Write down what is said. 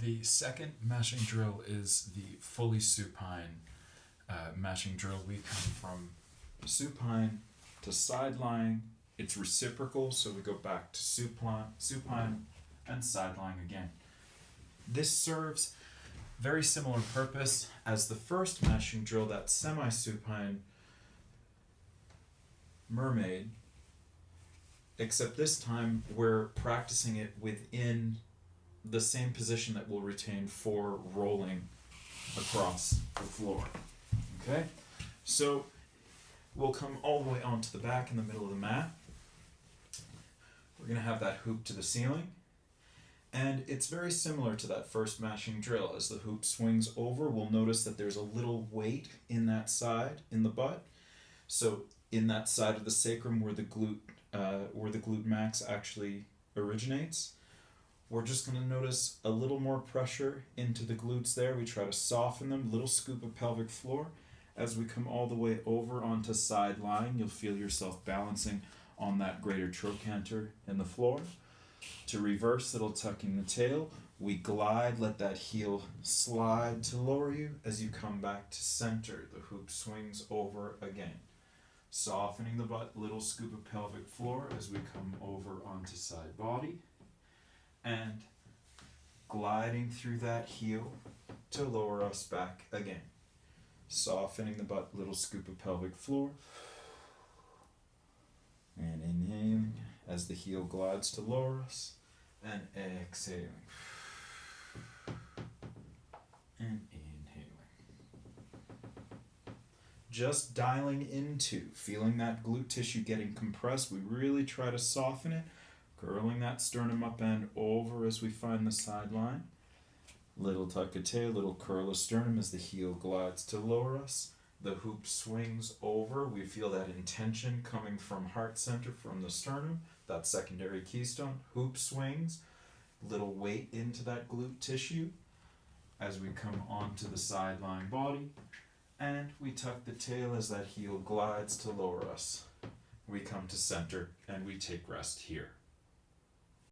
The second mashing drill is the fully supine mashing drill. We come from supine to side lying. It's reciprocal, so we go back to supine and side lying again. This serves very similar purpose as the first mashing drill, that semi-supine mermaid, except this time we're practicing it within the same position that we'll retain for rolling across the floor. Okay? So we'll come all the way onto the back in the middle of the mat. We're going to have that hoop to the ceiling. And it's very similar to that first mashing drill. As the hoop swings over, we'll notice that there's a little weight in that side, in the butt. So in that side of the sacrum where the glute max actually originates, we're just going to notice a little more pressure into the glutes there. We try to soften them, little scoop of pelvic floor. As we come all the way over onto side lying, you'll feel yourself balancing on that greater trochanter in the floor. To reverse, little tucking the tail. We glide, let that heel slide to lower you. As you come back to center, the hoop swings over again. Softening the butt, little scoop of pelvic floor as we come over onto side body. And gliding through that heel to lower us back again. Softening the butt, little scoop of pelvic floor. And inhaling as the heel glides to lower us. And exhaling. And inhaling. Just dialing into, feeling that glute tissue getting compressed. We really try to soften it. Curling that sternum up and over as we find the side line. Little tuck of tail, little curl of sternum as the heel glides to lower us. The hoop swings over. We feel that intention coming from heart center, from the sternum, that secondary keystone. Hoop swings, little weight into that glute tissue as we come onto the side lying body. And we tuck the tail as that heel glides to lower us. We come to center and we take rest here.